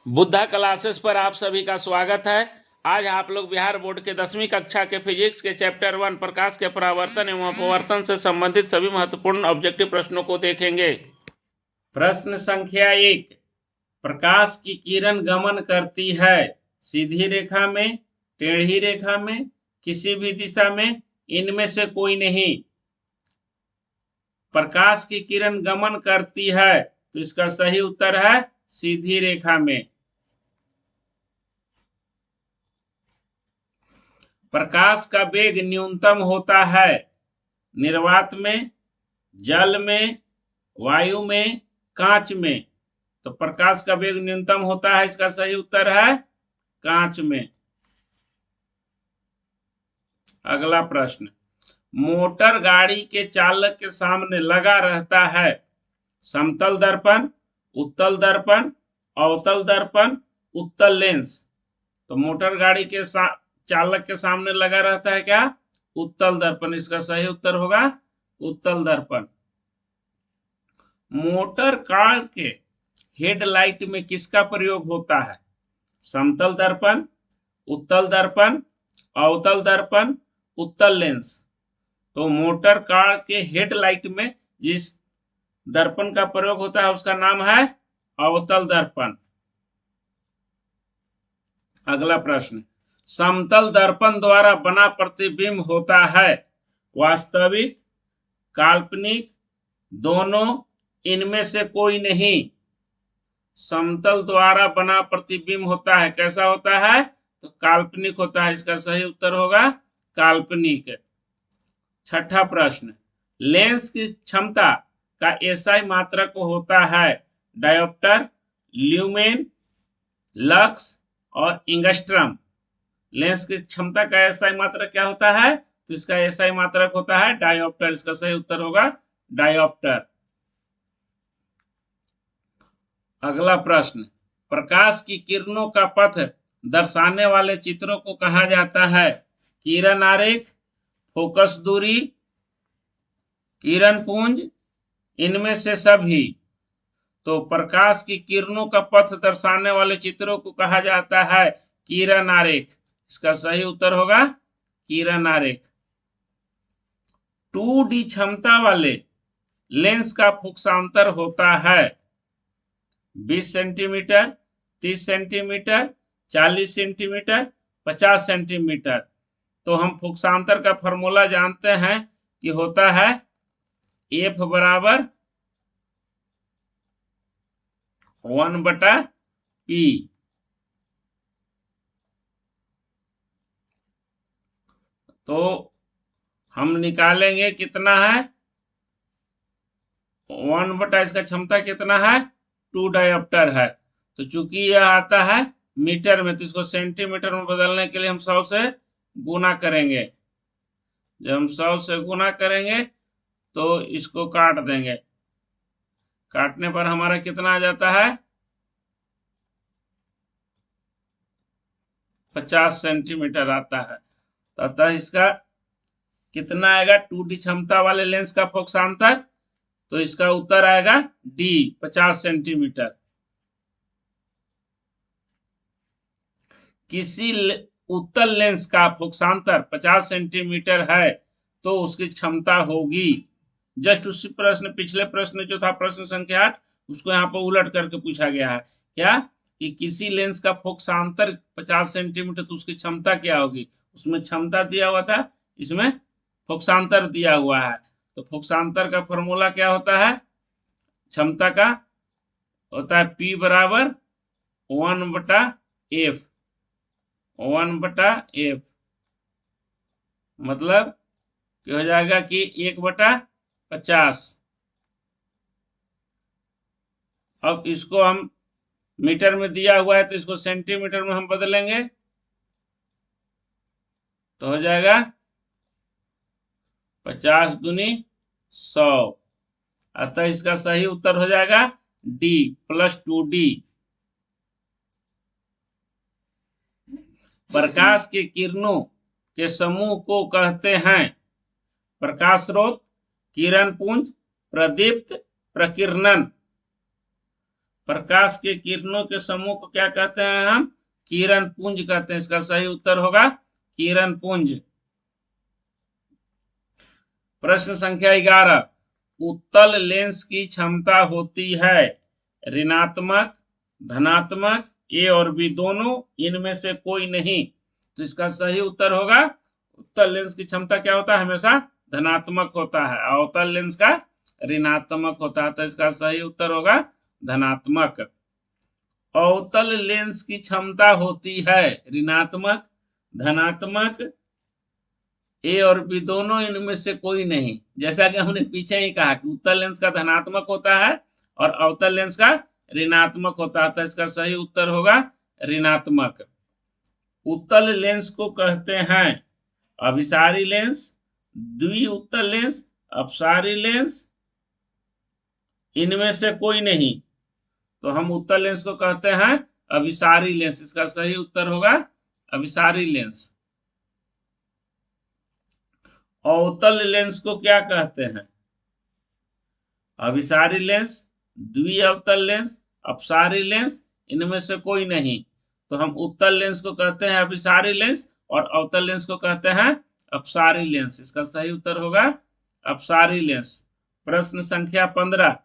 Buddha classes पर आप सभी का स्वागत है। आज आप लोग बिहार बोर्ड के 10वीं कक्षा के फिजिक्स के चैप्टर 1 प्रकाश के परावर्तन एवं अपवर्तन से संबंधित सभी महत्वपूर्ण ऑब्जेक्टिव प्रश्नों को देखेंगे। प्रश्न संख्या 1, प्रकाश की किरण गमन करती है सीधी रेखा में, टेढ़ी रेखा में, किसी भी दिशा में, इनमें से कोई नहीं। प्रकाश की किरण गमन करती है तो इसका सही उत्तर है सीधी रेखा में। प्रकाश का वेग न्यूनतम होता है निर्वात में, जल में, वायु में, कांच में। तो प्रकाश का वेग न्यूनतम होता है, इसका सही उत्तर है कांच में। अगला प्रश्न, मोटर गाड़ी के चालक के सामने लगा रहता है समतल दर्पण, उत्तल दर्पण, अवतल दर्पण, उत्तल लेंस। तो मोटर गाड़ी के चालक के सामने लगा रहता है क्या? उत्तल दर्पण। इसका सही उत्तर होगा उत्तल दर्पण। मोटर कार के हेडलाइट में किसका प्रयोग होता है? समतल दर्पण, उत्तल दर्पण, अवतल दर्पण, उत्तल लेंस। तो मोटर कार के हेडलाइट में जिस दर्पण का प्रयोग होता है उसका नाम है अवतल दर्पण। अगला प्रश्न, समतल दर्पण द्वारा बना प्रतिबिंब होता है वास्तविक, काल्पनिक, दोनों, इनमें से कोई नहीं। समतल द्वारा बना प्रतिबिंब होता है, कैसा होता है? तो काल्पनिक होता है। इसका सही उत्तर होगा काल्पनिक। छठा प्रश्न, लेंस की क्षमता का एसआई मात्रक होता है डायोप्टर, ल्यूमेन, लक्स और एंगस्ट्रम। लेंस की क्षमता का एसआई मात्रक क्या होता है? तो इसका एसआई मात्रक होता है डायोप्टर। इसका सही उत्तर होगा डायोप्टर। अगला प्रश्न, प्रकाश की किरणों का पथ दर्शाने वाले चित्रों को कहा जाता है किरण आरेख, फोकस दूरी, किरण पुंज, इनमें से सभी। तो प्रकाश की किरणों का पथ दर्शाने वाले चित्रों को कहा जाता है किरण आरेख। इसका सही उत्तर होगा किरण आरेख। 2D क्षमता वाले लेंस का फोकसांतर होता है 20 सेंटीमीटर, 30 सेंटीमीटर, 40 सेंटीमीटर, 50 सेंटीमीटर। तो हम फोकसांतर का फॉर्मूला जानते हैं कि होता है F बराबर 1/P। तो हम निकालेंगे कितना है 1/, इसका क्षमता कितना है 2 डायोप्टर है। तो चूंकि यह आता है मीटर में तो इसको सेंटीमीटर में बदलने के लिए हम 100 से गुना करेंगे। जब हम 100 से गुना करेंगे तो इसको काट देंगे, काटने पर हमारा कितना आ जाता है 50 सेंटीमीटर आता है। तो अतः इसका कितना आएगा 2D क्षमता वाले लेंस का फोकसांतर? तो इसका उत्तर आएगा डी 50 सेंटीमीटर। किसी उत्तल लेंस का फोकसांतर 50 सेंटीमीटर है तो उसकी क्षमता होगी, जस्ट उसी प्रश्न पिछले प्रश्न जो था प्रश्न संख्या 8 उसको यहाँ पर उलट करके पूछा गया है क्या कि किसी लेंस का फोकसांतर 50 सेंटीमीटर तो उसकी क्षमता क्या होगी। उसमें क्षमता दिया हुआ था, इसमें फोकसांतर दिया हुआ है। तो फोकसांतर का फॉर्मूला क्या होता है? क्षमता का होता है P बराबर 1/F। 1/F मतलब क्या हो जाएगा कि 1/50। अब इसको हम मीटर में दिया हुआ है तो इसको सेंटीमीटर में हम बदलेंगे तो हो जाएगा 50 दूनी 100। अतः इसका सही उत्तर हो जाएगा डी +2D। प्रकाश के किरणों के समूह को कहते हैं प्रकाश स्रोत, किरण पुंज, प्रदीप्त, प्रकीर्णन। प्रकाश के किरणों के समूह को क्या कहते हैं हम? किरण पुंज कहते हैं। इसका सही उत्तर होगा किरण पुंज। प्रश्न संख्या 11, उत्तल लेंस की क्षमता होती है ऋणात्मक, धनात्मक, ए और बी दोनों, इनमें से कोई नहीं। तो इसका सही उत्तर होगा उत्तल लेंस की क्षमता क्या होता है? हमेशा धनात्मक होता है। अवतल लेंस का ऋणात्मक होता है। तो इसका सही उत्तर होगा धनात्मक। अवतल लेंस की क्षमता होती है ऋणात्मक, धनात्मक, ए और बी दोनों, इनमें से कोई नहीं। जैसा कि हमने पीछे ही कहा कि उत्तल लेंस का धनात्मक होता है और अवतल लेंस का ऋणात्मक होता है। तो इसका सही उत्तर होगा ऋणात्मक। उत्तल लेंस को कहते हैं अभिसारी लेंस, द्विउत्तल लेंस, अपसारी लेंस, इनमें से कोई नहीं। तो हम उत्तल लेंस को कहते हैं अभिसारी लेंस। इसका सही उत्तर होगा अभिसारी लेंस। अवतल लेंस को क्या कहते हैं? अभिसारी लेंस, द्विअवतल लेंस, अपसारी लेंस, इनमें से कोई नहीं। तो हम उत्तल लेंस को कहते हैं अभिसारी लेंस और अवतल लेंस को कहते हैं अपसारी लेंस। इसका सही उत्तर होगा अपसारी लेंस। प्रश्न संख्या 15,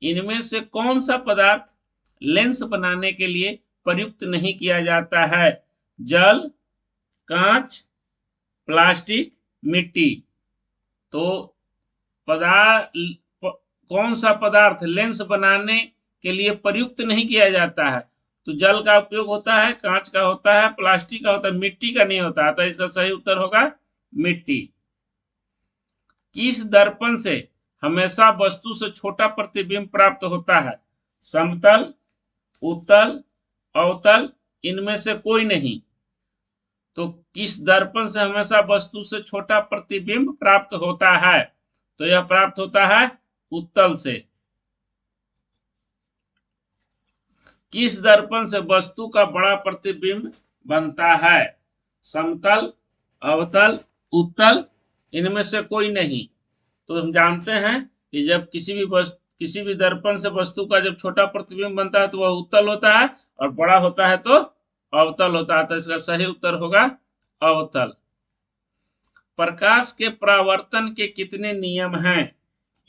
इनमें से कौन सा पदार्थ लेंस बनाने के लिए प्रयुक्त नहीं किया जाता है? जल, कांच, प्लास्टिक, मिट्टी। तो कौन सा पदार्थ लेंस बनाने के लिए प्रयुक्त नहीं किया जाता है? तो जल का उपयोग होता है, कांच का होता है, प्लास्टिक का होता है, मिट्टी का नहीं होता। तो इसका सही उत्तर होगा मिट्टी। किस दर्पण से हमेशा वस्तु से छोटा प्रतिबिंब प्राप्त होता है? समतल, उत्तल, अवतल, इनमें से कोई नहीं। तो किस दर्पण से हमेशा वस्तु से छोटा प्रतिबिंब प्राप्त होता है? तो यह प्राप्त होता है उत्तल से। किस दर्पण से वस्तु का बड़ा प्रतिबिंब बनता है? समतल, अवतल, उत्तल, इनमें से कोई नहीं। तो हम जानते हैं कि जब किसी भी दर्पण से वस्तु का जब छोटा प्रतिबिंब बनता है तो वह उत्तल होता है और बड़ा होता है तो अवतल होता है। तो इसका सही उत्तर होगा अवतल। प्रकाश के परावर्तन के कितने नियम हैं?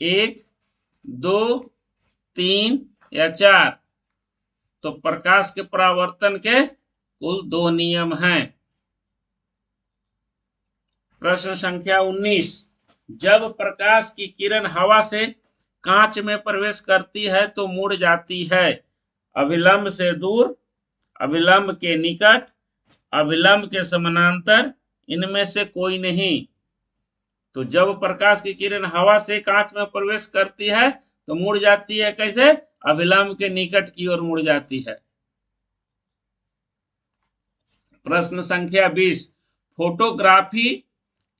1, 2, 3 या 4? तो प्रकाश के परावर्तन के कुल 2 नियम हैं। प्रश्न संख्या 19, जब प्रकाश की किरण हवा से कांच में प्रवेश करती है तो मुड़ जाती है अभिलंब से दूर, अभिलंब के निकट, अभिलंब के समानांतर, इनमें से कोई नहीं। तो जब प्रकाश की किरण हवा से कांच में प्रवेश करती है तो मुड़ जाती है कैसे? अभिलंब के निकट की ओर मुड़ जाती है। प्रश्न संख्या 20, फोटोग्राफी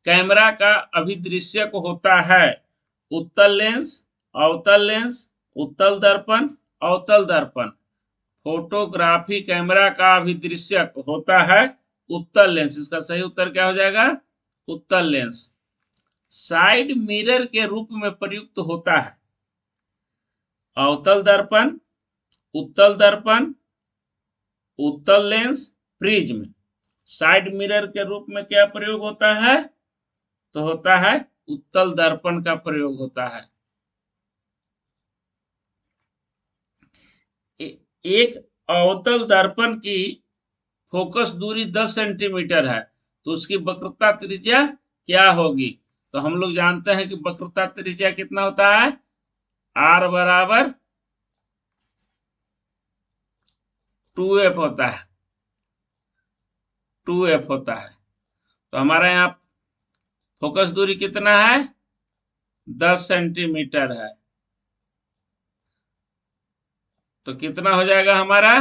कैमरा का अभिदृश्यक होता है उत्तल लेंस, अवतल लेंस, उत्तल दर्पण, अवतल दर्पण। फोटोग्राफी कैमरा का अभिदृश्यक होता है उत्तल लेंस। इसका सही उत्तर क्या हो जाएगा? उत्तल लेंस। साइड मिरर के रूप में प्रयुक्त होता है अवतल दर्पण, उत्तल दर्पण, उत्तल लेंस, प्रिज्म। साइड मिरर के रूप में क्या प्रयोग होता है? तो होता है उत्तल दर्पण का प्रयोग होता है। एक अवतल दर्पण की फोकस दूरी 10 सेंटीमीटर है तो उसकी वक्रता त्रिज्या क्या होगी? तो हम लोग जानते हैं कि वक्रता त्रिज्या कितना होता है? R बराबर 2f होता है, 2f होता है। तो हमारा यहाँ फोकस दूरी कितना है? 10 सेंटीमीटर है। तो कितना हो जाएगा हमारा?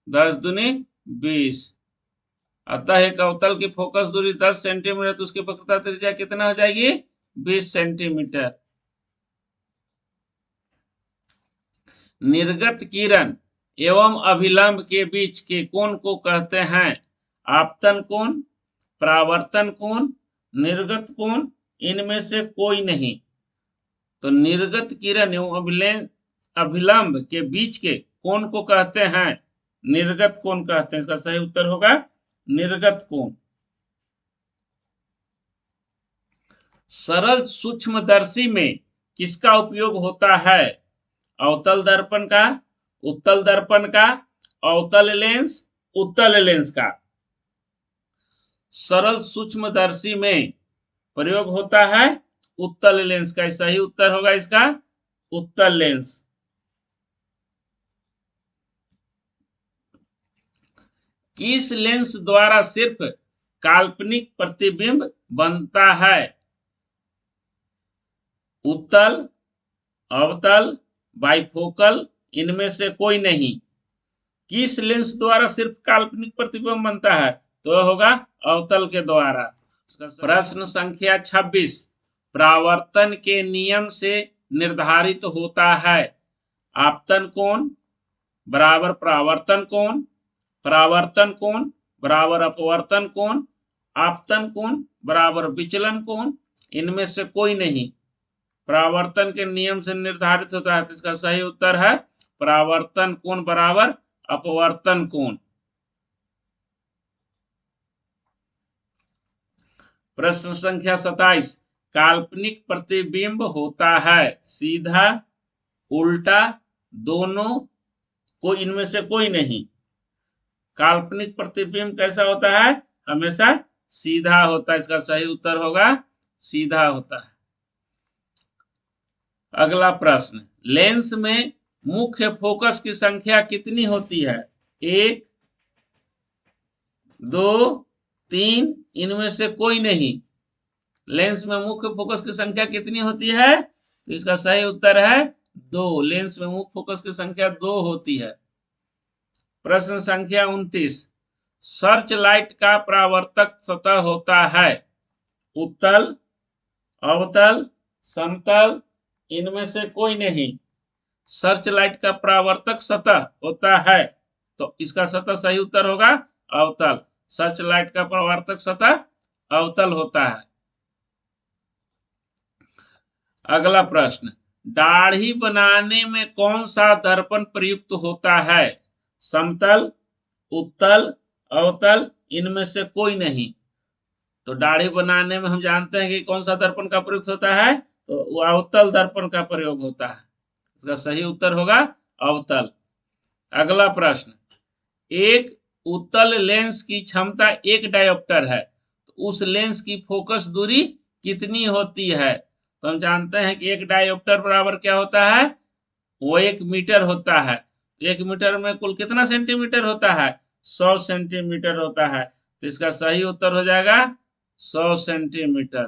10 दूनी 20। अतः एक अवतल की फोकस दूरी 10 सेंटीमीटर तो उसकी वक्रता त्रिज्या कितना हो जाएगी? 20 सेंटीमीटर। निर्गत किरण एवं अभिलंब के बीच के कोण को कहते हैं आपतन कोण, परावर्तन कोण, निर्गत कोण, इनमें से कोई नहीं। तो निर्गत किरण एवं अभिलंब के बीच के कोण को कहते हैं? निर्गत कोण कहते हैं। इसका सही उत्तर होगा निर्गत कोण। सरल सूक्ष्मदर्शी में किसका उपयोग होता है? अवतल दर्पण का, उत्तल दर्पण का, अवतल लेंस, उत्तल लेंस का। सरल सूक्ष्मदर्शी में प्रयोग होता है उत्तल लेंस का। सही उत्तर होगा इसका उत्तल लेंस। किस लेंस द्वारा सिर्फ काल्पनिक प्रतिबिंब बनता है? उत्तल, अवतल, बाइफोकल, इनमें से कोई नहीं। किस लेंस द्वारा सिर्फ काल्पनिक प्रतिबिंब बनता है? तो होगा अवतल के द्वारा। प्रश्न संख्या 26 परावर्तन के नियम से निर्धारित होता है आपतन कोण बराबर परावर्तन कोण, परावर्तन कोण बराबर अपवर्तन कोण, आपतन कोण बराबर विचलन कोण, इनमें से कोई नहीं। परावर्तन के नियम से निर्धारित होता है। तो इसका सही उत्तर है परावर्तन कोण बराबर अपवर्तन कोण। प्रश्न संख्या 27 काल्पनिक प्रतिबिंब होता है सीधा, उल्टा, दोनों, कोई इनमें से कोई नहीं। काल्पनिक प्रतिबिंब कैसा होता है? हमेशा सीधा होता है। इसका सही उत्तर होगा सीधा होता है। अगला प्रश्न लेंस में मुख्य फोकस की संख्या कितनी होती है? 1, 2, 3, इनमें से कोई नहीं। लेंस में मुख्य फोकस की संख्या कितनी होती है? तो इसका सही उत्तर है 2। लेंस में मुख्य फोकस की संख्या 2 होती है। प्रश्न संख्या 29 सर्च लाइट का परावर्तक सतह होता है उत्तल, अवतल, समतल, इनमें से कोई नहीं। सर्च लाइट का परावर्तक सतह होता है तो इसका सतह सही उत्तर होगा अवतल। सर्च लाइट का परावर्तक सतह अवतल होता है। अगला प्रश्न दाढ़ी बनाने में कौन सा दर्पण प्रयुक्त होता है? समतल, उत्तल, अवतल, इनमें से कोई नहीं। तो दाढ़ी बनाने में हम जानते हैं कि कौन सा दर्पण का प्रयुक्त होता है? तो अवतल दर्पण का प्रयोग होता है। इसका सही उत्तर होगा अवतल। अगला प्रश्न एक उत्तल लेंस की क्षमता 1 डायोप्टर है तो उस लेंस की फोकस दूरी कितनी होती है? तो हम जानते हैं कि 1 डायोप्टर बराबर क्या होता है? वो 1 मीटर होता है। 1 मीटर में कुल कितना सेंटीमीटर होता है? 100 सेंटीमीटर होता है। तो इसका सही उत्तर हो जाएगा 100 सेंटीमीटर।